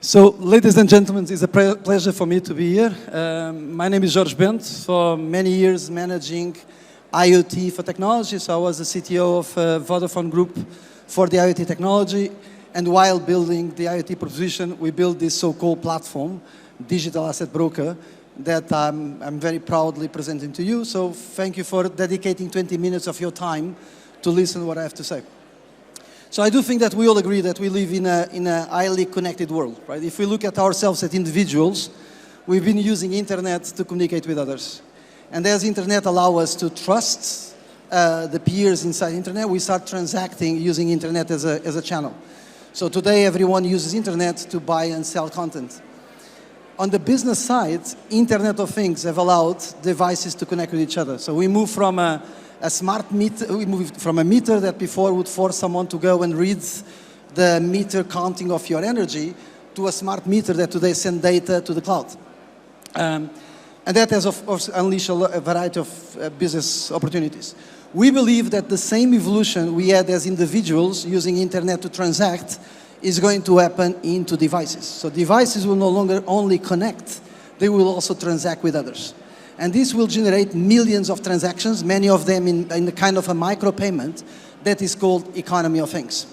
So, ladies and gentlemen, it's a pleasure for me to be here. My name is Jorge Bento. For many years managing IoT for technology. So I was the CTO of Vodafone Group for the IoT technology. And while building the IoT proposition, we built this so-called platform, Digital Asset Broker, that I'm very proudly presenting to you. So thank you for dedicating 20 minutes of your time to listen to what I have to say. So I do think that we all agree that we live in a highly connected world, right? If we look at ourselves as individuals, we've been using internet to communicate with others. And as internet allows us to trust the peers inside internet, we start transacting using internet as a channel. So today everyone uses internet to buy and sell content. On the business side, Internet of Things have allowed devices to connect with each other. So we move from a smart meter, we moved from a meter that before would force someone to go and read the meter counting of your energy to a smart meter that today sends data to the cloud. And that has, of course, unleashed a variety of business opportunities. We believe that the same evolution we had as individuals using internet to transact is going to happen into devices. So devices will no longer only connect, they will also transact with others. And this will generate millions of transactions, many of them in the kind of a micropayment that is called economy of things.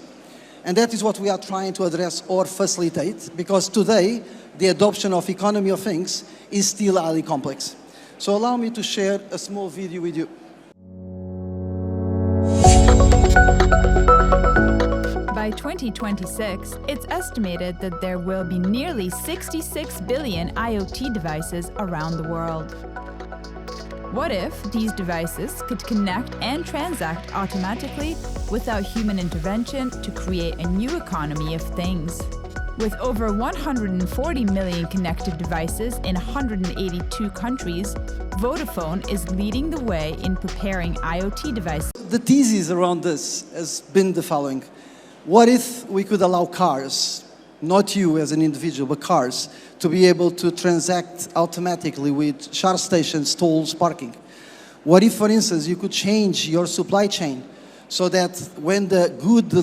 And that is what we are trying to address or facilitate, because today the adoption of economy of things is still highly complex. So allow me to share a small video with you. By 2026, it's estimated that there will be nearly 66 billion IoT devices around the world. What if these devices could connect and transact automatically without human intervention to create a new economy of things? With over 140 million connected devices in 182 countries, Vodafone is leading the way in preparing IoT devices. The thesis around this has been the following. What if we could allow cars, not you as an individual, but cars, to be able to transact automatically with charge stations, tolls, parking? What if, for instance, you could change your supply chain so that when the good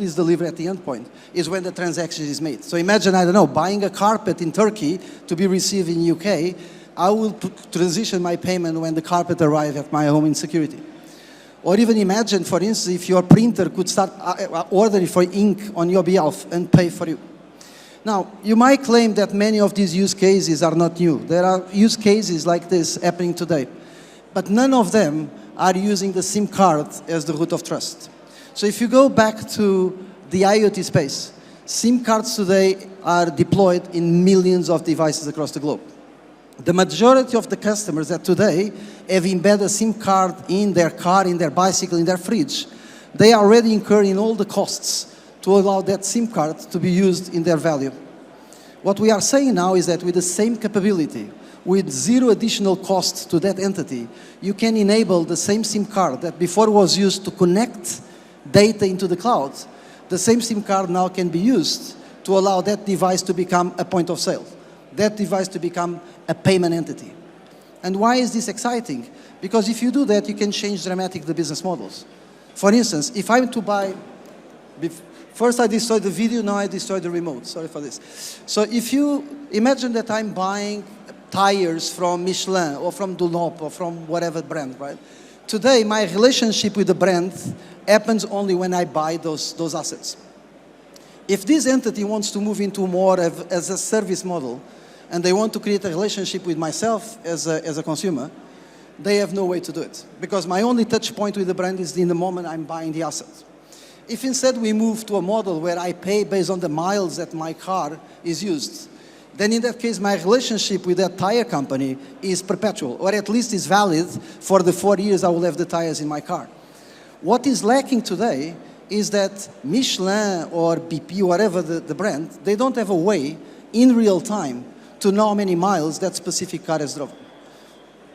is delivered at the end point, is when the transaction is made? So imagine, I don't know, buying a carpet in Turkey to be received in UK, I will transition my payment when the carpet arrives at my home in security. Or even imagine, for instance, if your printer could start ordering for ink on your behalf and pay for you. Now, you might claim that many of these use cases are not new. There are use cases like this happening today. But none of them are using the SIM card as the root of trust. So if you go back to the IoT space, SIM cards today are deployed in millions of devices across the globe. The majority of the customers that today have embedded a SIM card in their car, in their bicycle, in their fridge, they are already incurring all the costs to allow that SIM card to be used in their value. What we are saying now is that with the same capability, with zero additional cost to that entity, you can enable the same SIM card that before was used to connect data into the cloud. The same SIM card now can be used to allow that device to become a point of sale, that device to become a payment entity. And why is this exciting? Because if you do that, you can change dramatically the business models. For instance, if I'm to buy, first I destroyed the video, now I destroyed the remote. Sorry for this. So if you imagine that I'm buying tires from Michelin or from Dunlop or from whatever brand, right? Today, my relationship with the brand happens only when I buy those assets. If this entity wants to move into more as a service model, and they want to create a relationship with myself as a consumer, they have no way to do it. Because my only touch point with the brand is in the moment I'm buying the asset. If instead we move to a model where I pay based on the miles that my car is used, then in that case my relationship with that tire company is perpetual, or at least is valid for the 4 years I will have the tires in my car. What is lacking today is that Michelin or BP, whatever the brand, they don't have a way in real time to know how many miles that specific car has driven.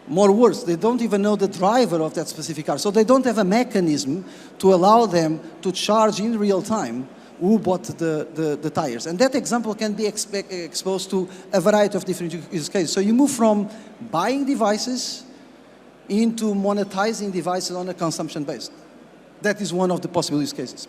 More worse, they don't even know the driver of that specific car. So they don't have a mechanism to allow them to charge in real time who bought the tires. And that example can be exposed to a variety of different use cases. So you move from buying devices into monetizing devices on a consumption base. That is one of the possible use cases.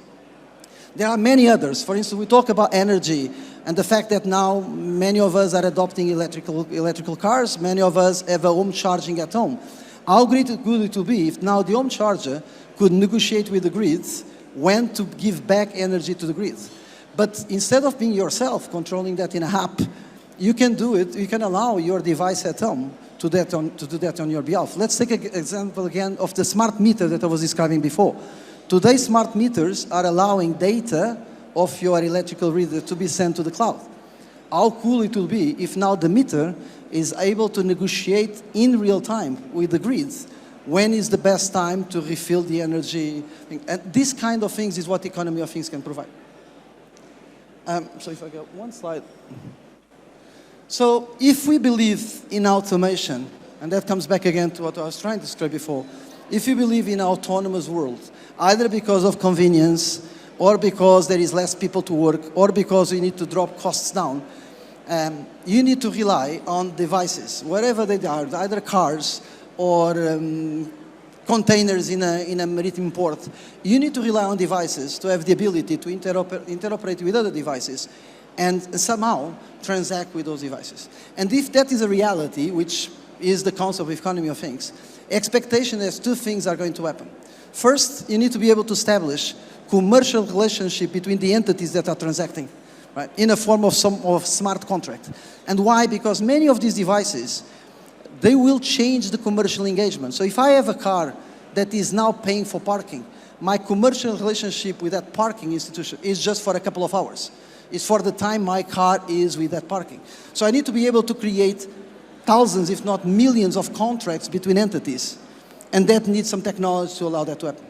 There are many others. For instance, we talk about energy and the fact that now many of us are adopting electrical cars, many of us have a home charging at home. How good it would be if now the home charger could negotiate with the grid when to give back energy to the grid. But instead of being yourself controlling that in an app, you can do it, you can allow your device at home to do that on your behalf. Let's take an example again of the smart meter that I was describing before. Today, smart meters are allowing data of your electrical reader to be sent to the cloud. How cool it will be if now the meter is able to negotiate in real time with the grid when is the best time to refill the energy. And this kind of things is what economy of things can provide. So if I go one slide. So if we believe in automation, and that comes back again to what I was trying to describe before, if you believe in an autonomous world, either because of convenience, or because there is less people to work, or because you need to drop costs down, you need to rely on devices, wherever they are, either cars or containers in a maritime port. You need to rely on devices to have the ability to interoperate with other devices and somehow transact with those devices. And if that is a reality, which is the concept of economy of things, expectation is two things are going to happen. First, you need to be able to establish commercial relationship between the entities that are transacting, right, in a form of smart contract. And why? Because many of these devices, they will change the commercial engagement. So if I have a car that is now paying for parking, my commercial relationship with that parking institution is just for a couple of hours. It's for the time my car is with that parking. So I need to be able to create thousands, if not millions, of contracts between entities. And that needs some technology to allow that to happen.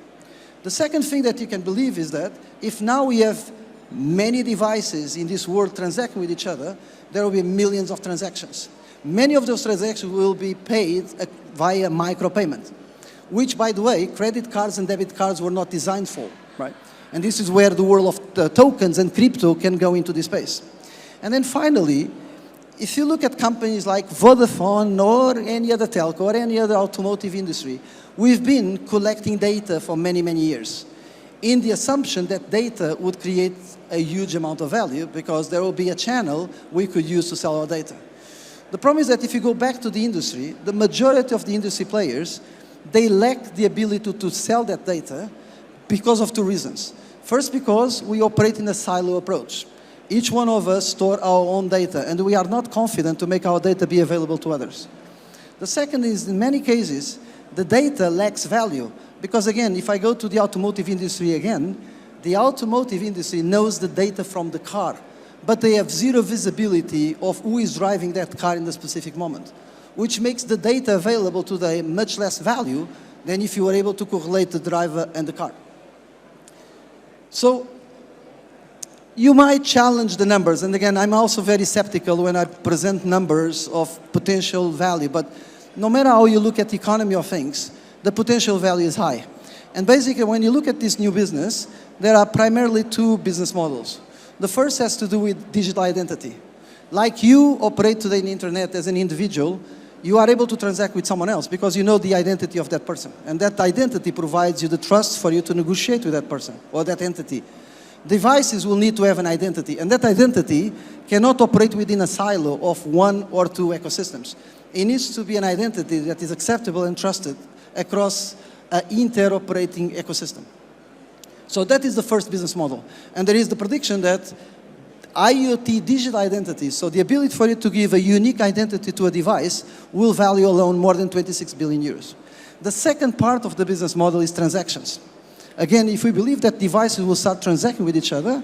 The second thing that you can believe is that if now we have many devices in this world transacting with each other, there will be millions of transactions. Many of those transactions will be paid via micropayment, which, by the way, credit cards and debit cards were not designed for, right? And this is where the world of the tokens and crypto can go into this space. And then finally, if you look at companies like Vodafone or any other telco or any other automotive industry, we've been collecting data for many, many years in the assumption that data would create a huge amount of value because there will be a channel we could use to sell our data. The problem is that if you go back to the industry, the majority of the industry players, they lack the ability to sell that data because of two reasons. First, because we operate in a silo approach. Each one of us store our own data, and we are not confident to make our data be available to others. The second is, in many cases, the data lacks value. Because again, if I go to the automotive industry again, the automotive industry knows the data from the car, but they have zero visibility of who is driving that car in the specific moment, which makes the data available to them much less value than if you were able to correlate the driver and the car. So you might challenge the numbers, and again, I'm also very skeptical when I present numbers of potential value, but no matter how you look at the economy of things, the potential value is high. And basically, when you look at this new business, there are primarily two business models. The first has to do with digital identity. Like you operate today in the internet as an individual, you are able to transact with someone else because you know the identity of that person. And that identity provides you the trust for you to negotiate with that person or that entity. Devices will need to have an identity, and that identity cannot operate within a silo of one or two ecosystems. It needs to be an identity that is acceptable and trusted across an interoperating ecosystem. So that is the first business model. And there is the prediction that IoT digital identities, so the ability for it to give a unique identity to a device, will value alone more than 26 billion euros. The second part of the business model is transactions. Again, if we believe that devices will start transacting with each other,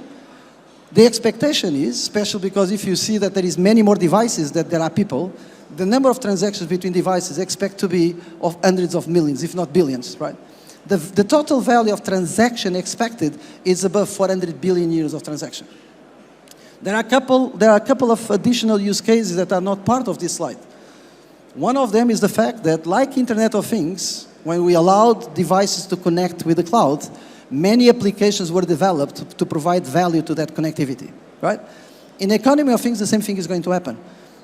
the expectation is, especially because if you see that there is many more devices than there are people, the number of transactions between devices expect to be of hundreds of millions, if not billions, right? The total value of transaction expected is above 400 billion euros of transaction. There are a couple of additional use cases that are not part of this slide. One of them is the fact that, like Internet of Things, when we allowed devices to connect with the cloud, many applications were developed to provide value to that connectivity, right? In the economy of things, the same thing is going to happen.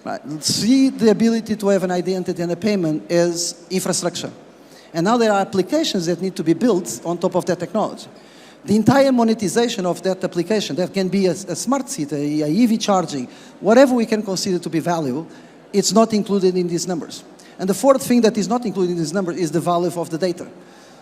Right? See the ability to have an identity and a payment as infrastructure. And now there are applications that need to be built on top of that technology. The entire monetization of that application, that can be a smart city, a EV charging, whatever we can consider to be valuable, it's not included in these numbers. And the fourth thing that is not included in this number is the value of the data.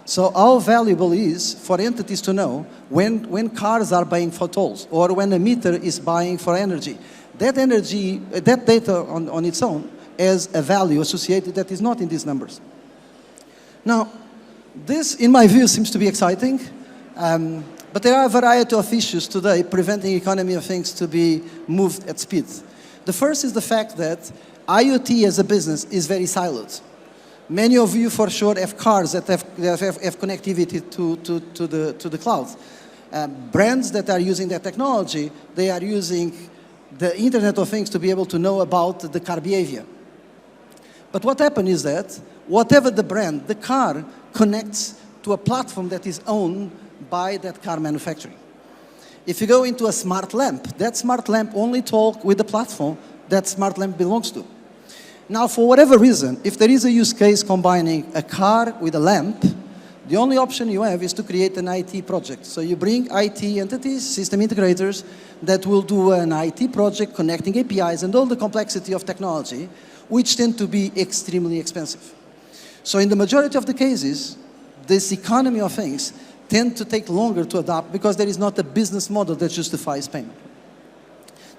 So how valuable is for entities to know when cars are buying for tolls or when a meter is buying for energy. That energy, that data on its own has a value associated that is not in these numbers. Now, this, in my view, seems to be exciting, but there are a variety of issues today preventing economy of things to be moved at speed. The first is the fact that IoT as a business is very siloed. Many of you, for sure, have cars that have connectivity to the cloud. Brands that are using that technology, they are using the Internet of Things to be able to know about the car behavior. But what happens is that, whatever the brand, the car connects to a platform that is owned by that car manufacturer. If you go into a smart lamp, that smart lamp only talks with the platform that smart lamp belongs to. Now, for whatever reason, if there is a use case combining a car with a lamp, the only option you have is to create an IT project. So you bring IT entities, system integrators, that will do an IT project connecting APIs and all the complexity of technology, which tend to be extremely expensive. So in the majority of the cases, this economy of things tend to take longer to adopt because there is not a business model that justifies payment.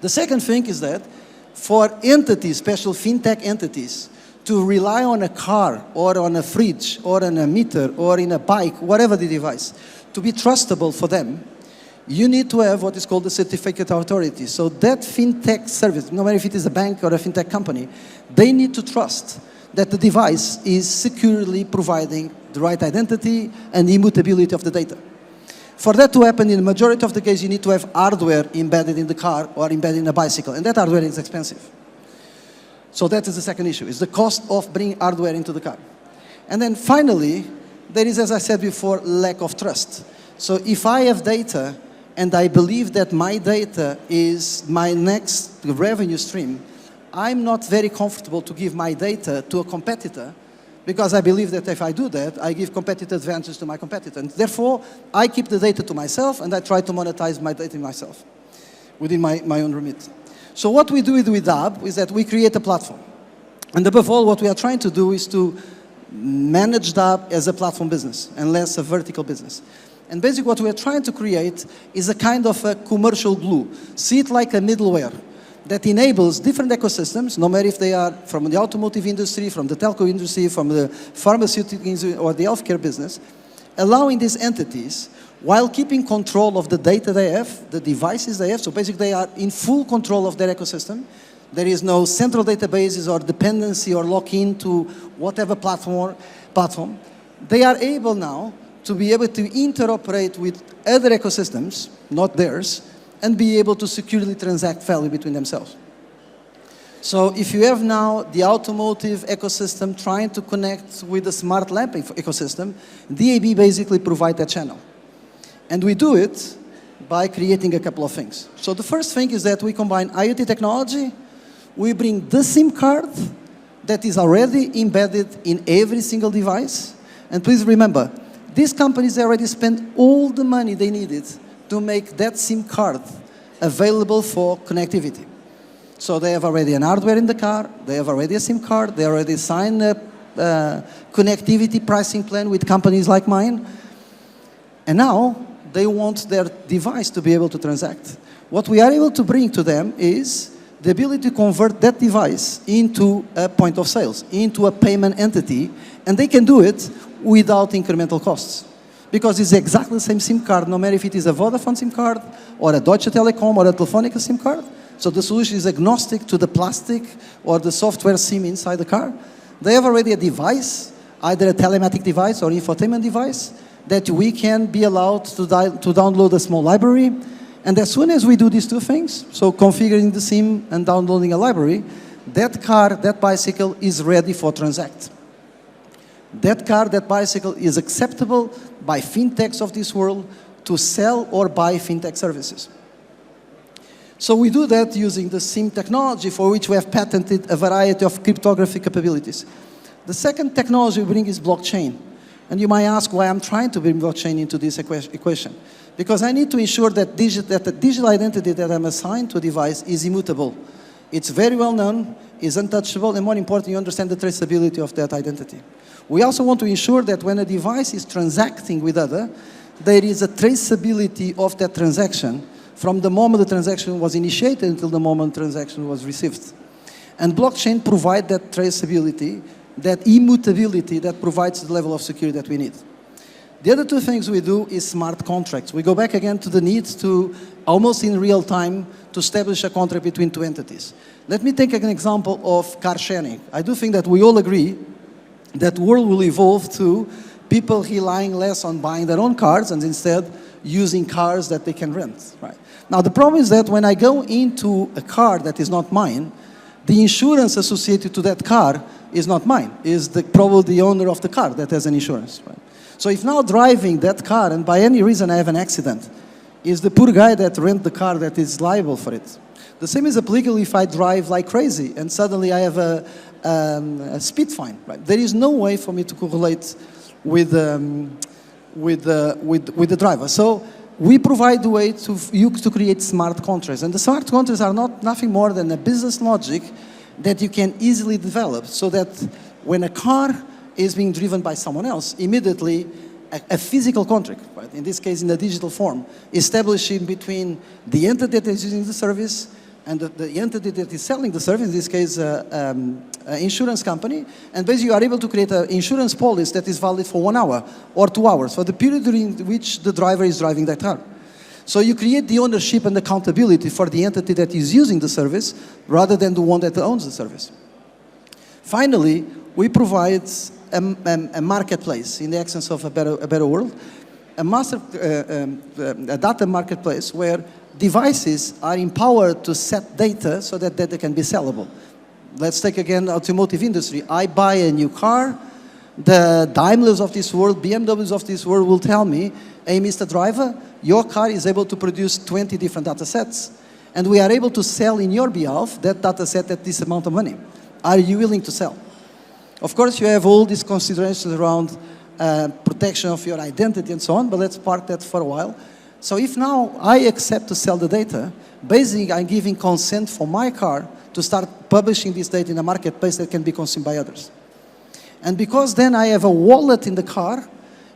The second thing is that for entities, special fintech entities, to rely on a car or on a fridge or on a meter or in a bike, whatever the device, to be trustable for them, you need to have what is called the certificate authority. So that fintech service, no matter if it is a bank or a fintech company, they need to trust that the device is securely providing the right identity and immutability of the data. For that to happen, in the majority of the case, you need to have hardware embedded in the car or embedded in a bicycle, and that hardware is expensive. So that is the second issue, is the cost of bringing hardware into the car. And then finally, there is, as I said before, lack of trust. So if I have data and I believe that my data is my next revenue stream, I'm not very comfortable to give my data to a competitor because I believe that if I do that, I give competitive advantage to my competitor. And therefore, I keep the data to myself and I try to monetize my data myself within my own remit. So what we do with DAB is that we create a platform. And above all, what we are trying to do is to manage DAB as a platform business and less a vertical business. And basically what we are trying to create is a kind of a commercial glue. See it like a middleware that enables different ecosystems, no matter if they are from the automotive industry, from the telco industry, from the pharmaceutical industry, or the healthcare business, allowing these entities, while keeping control of the data they have, the devices they have, so basically they are in full control of their ecosystem. There is no central databases or dependency or lock-in to whatever platform. They are able now to be able to interoperate with other ecosystems, not theirs, and be able to securely transact value between themselves. So if you have now the automotive ecosystem trying to connect with the smart lamp ecosystem, DAB basically provides that channel. And we do it by creating a couple of things. So the first thing is that we combine IoT technology, we bring the SIM card that is already embedded in every single device. And please remember, these companies already spent all the money they needed to make that SIM card available for connectivity. So they have already an hardware in the car, they have already a SIM card, they already signed a connectivity pricing plan with companies like mine, and now they want their device to be able to transact. What we are able to bring to them is the ability to convert that device into a point of sales, into a payment entity, and they can do it without incremental costs. Because it's exactly the same SIM card, no matter if it is a Vodafone SIM card, or a Deutsche Telekom, or a Telefonica SIM card. So the solution is agnostic to the plastic or the software SIM inside the car. They have already a device, either a telematic device or infotainment device, that we can be allowed to download a small library. And as soon as we do these two things, so configuring the SIM and downloading a library, that car, that bicycle is ready for transact. That car, that bicycle is acceptable by fintechs of this world to sell or buy fintech services. So we do that using the SIM technology, for which we have patented a variety of cryptography capabilities. The second technology we bring is blockchain. And you might ask why I'm trying to bring blockchain into this equation. Because I need to ensure that the digital identity that I'm assigned to a device is immutable. It's very well known, is untouchable, and more importantly, you understand the traceability of that identity. We also want to ensure that when a device is transacting with other, there is a traceability of that transaction from the moment the transaction was initiated until the moment the transaction was received. And blockchain provides that traceability, that immutability that provides the level of security that we need. The other two things we do is smart contracts. We go back again to the need to, almost in real time, to establish a contract between two entities. Let me take an example of car sharing. I do think that we all agree that the world will evolve to people relying less on buying their own cars and instead using cars that they can rent. Right? Now, the problem is that when I go into a car that is not mine, the insurance associated to that car is not mine. It's probably the owner of the car that has an insurance. Right? So if now driving that car and by any reason I have an accident, is the poor guy that rent the car that is liable for it. The same is applicable if I drive like crazy and suddenly I have a speed fine. Right? There is no way for me to correlate with the driver. So we provide the way to you to create smart contracts. And the smart contracts are nothing more than a business logic that you can easily develop so that when a car is being driven by someone else, immediately a physical contract, right? In this case in a digital form, establishing between the entity that is using the service and the entity that is selling the service, in this case an insurance company, and basically you are able to create an insurance policy that is valid for 1 hour or 2 hours, for the period during which the driver is driving that car. So you create the ownership and accountability for the entity that is using the service rather than the one that owns the service. Finally, we provide a marketplace in the essence of a better world, a data marketplace where devices are empowered to set data so that data can be sellable. Let's take again the automotive industry. I buy a new car, the Daimlers of this world, BMWs of this world will tell me, hey, Mr. Driver, your car is able to produce 20 different data sets, and we are able to sell in your behalf that data set at this amount of money. Are you willing to sell? Of course, you have all these considerations around protection of your identity and so on, but let's park that for a while. So if now I accept to sell the data, basically I'm giving consent for my car to start publishing this data in a marketplace that can be consumed by others. And because then I have a wallet in the car,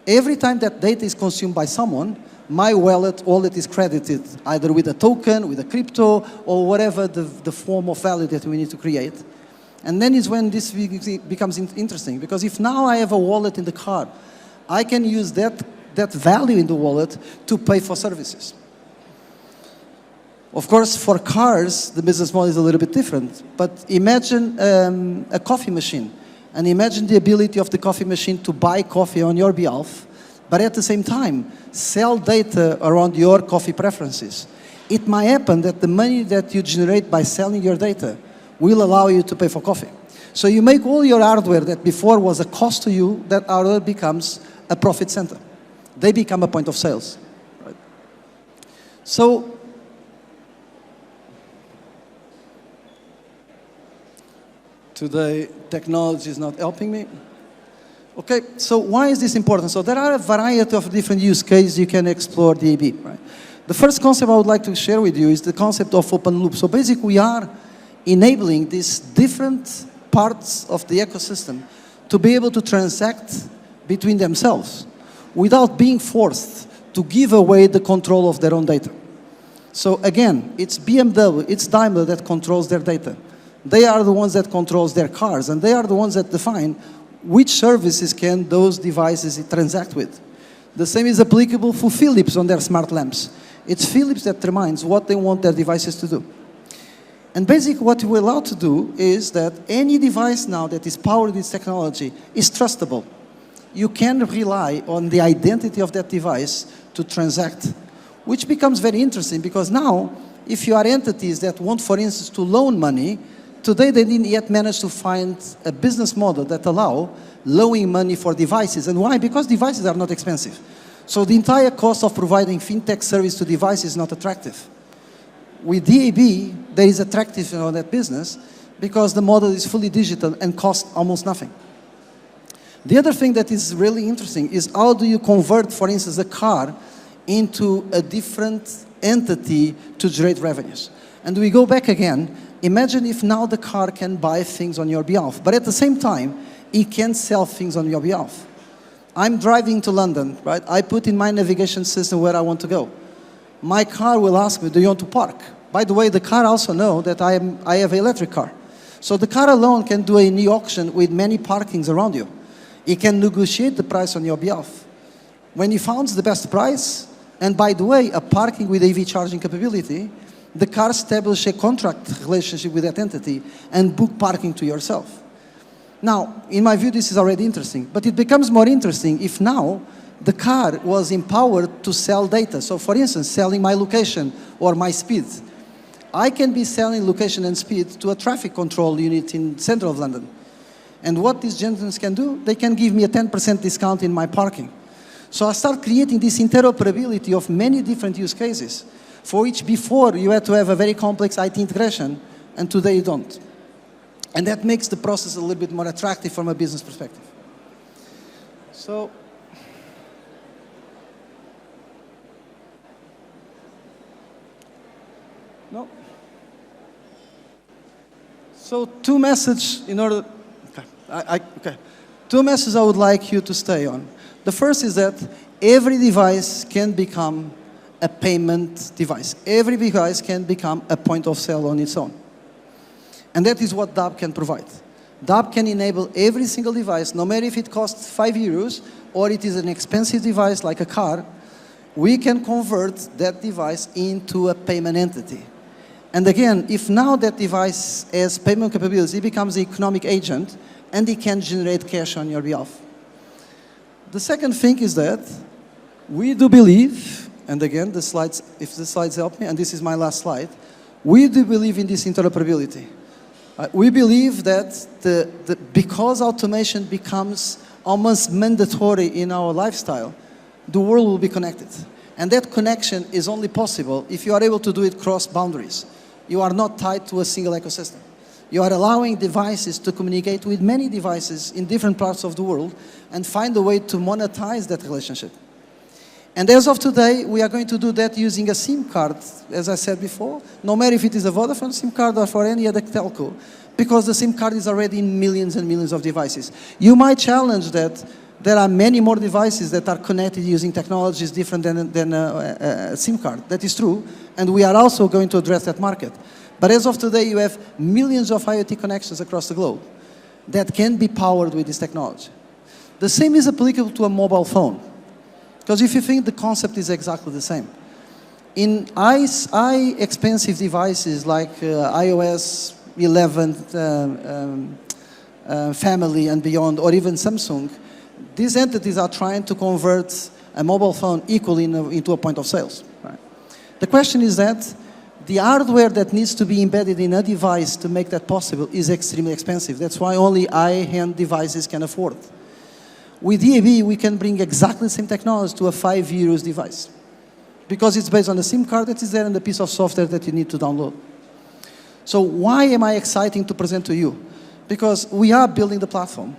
every time that data is consumed by someone, my wallet is credited either with a token, with a crypto, or whatever the form of value that we need to create. And then is when this becomes interesting, because if now I have a wallet in the car, I can use that value in the wallet to pay for services. Of course, for cars, the business model is a little bit different. But imagine a coffee machine, and imagine the ability of the coffee machine to buy coffee on your behalf, but at the same time, sell data around your coffee preferences. It might happen that the money that you generate by selling your data will allow you to pay for coffee. So you make all your hardware that before was a cost to you, that hardware becomes a profit center. They become a point of sales. Right? So, today, technology is not helping me. Okay, so why is this important? So there are a variety of different use cases you can explore DAB. Right? The first concept I would like to share with you is the concept of open loop. So basically we are enabling these different parts of the ecosystem to be able to transact between themselves without being forced to give away the control of their own data. So again, it's BMW, it's Daimler that controls their data. They are the ones that controls their cars, and they are the ones that define which services can those devices transact with. The same is applicable for Philips on their smart lamps. It's Philips that determines what they want their devices to do. And basically what we're allowed to do is that any device now that is powered with this technology is trustable. You can rely on the identity of that device to transact, which becomes very interesting because now, if you are entities that want, for instance, to loan money, today they didn't yet manage to find a business model that allow loaning money for devices. And why? Because devices are not expensive. So the entire cost of providing fintech service to devices is not attractive. With DAB, there is attractive on that business because the model is fully digital and costs almost nothing. The other thing that is really interesting is how do you convert, for instance, a car into a different entity to generate revenues. And we go back again. Imagine if now the car can buy things on your behalf, but at the same time, it can sell things on your behalf. I'm driving to London, right? I put in my navigation system where I want to go. My car will ask me, do you want to park? By the way, the car also knows that I have an electric car. So the car alone can do an e-auction with many parkings around you. It can negotiate the price on your behalf. When you found the best price, and by the way, a parking with EV charging capability, the car establishes a contract relationship with that entity and book parking to yourself. Now, in my view, this is already interesting, but it becomes more interesting if now the car was empowered to sell data. So for instance, selling my location or my speed. I can be selling location and speed to a traffic control unit in the center of London. And what these gentlemen can do, they can give me a 10% discount in my parking. So I start creating this interoperability of many different use cases, for which before you had to have a very complex IT integration, and today you don't. And that makes the process a little bit more attractive from a business perspective. So, no. So two messages in order, okay. Two messages I would like you to stay on. The first is that every device can become a payment device. Every device can become a point of sale on its own. And that is what DAB can provide. DAB can enable every single device, no matter if it costs 5 euros or it is an expensive device like a car, we can convert that device into a payment entity. And again, if now that device has payment capabilities, it becomes an economic agent and it can generate cash on your behalf. The second thing is that we do believe, and again, the slides, if the slides help me, and this is my last slide, we do believe in this interoperability. We believe that because automation becomes almost mandatory in our lifestyle, the world will be connected. And that connection is only possible if you are able to do it cross boundaries. You are not tied to a single ecosystem. You are allowing devices to communicate with many devices in different parts of the world and find a way to monetize that relationship. And as of today, we are going to do that using a SIM card, as I said before, no matter if it is a Vodafone SIM card or for any other telco, because the SIM card is already in millions and millions of devices. You might challenge that there are many more devices that are connected using technologies different than a SIM card. That is true, and we are also going to address that market. But as of today, you have millions of IoT connections across the globe that can be powered with this technology. The same is applicable to a mobile phone. Because if you think the concept is exactly the same. In high expensive devices like iOS 11 family and beyond, or even Samsung, these entities are trying to convert a mobile phone equally into a point of sales. Right? The question is that the hardware that needs to be embedded in a device to make that possible is extremely expensive. That's why only high-end devices can afford. With DAB, we can bring exactly the same technology to a 5 euros device. Because it's based on the SIM card that is there and the piece of software that you need to download. So why am I excited to present to you? Because we are building the platform.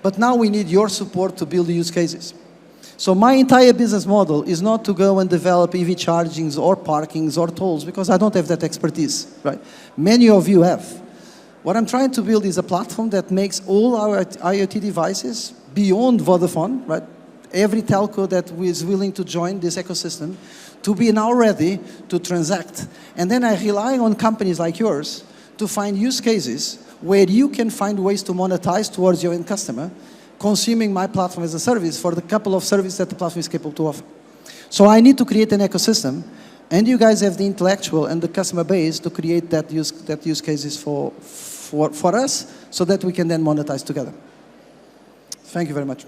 But now we need your support to build the use cases. So my entire business model is not to go and develop EV chargings or parkings or tolls, because I don't have that expertise, right? Many of you have. What I'm trying to build is a platform that makes all our IoT devices beyond Vodafone, right? Every telco that is willing to join this ecosystem to be now ready to transact. And then I rely on companies like yours to find use cases where you can find ways to monetize towards your end customer, consuming my platform as a service for the couple of services that the platform is capable to offer. So I need to create an ecosystem, and you guys have the intellectual and the customer base to create that use cases for us, so that we can then monetize together. Thank you very much.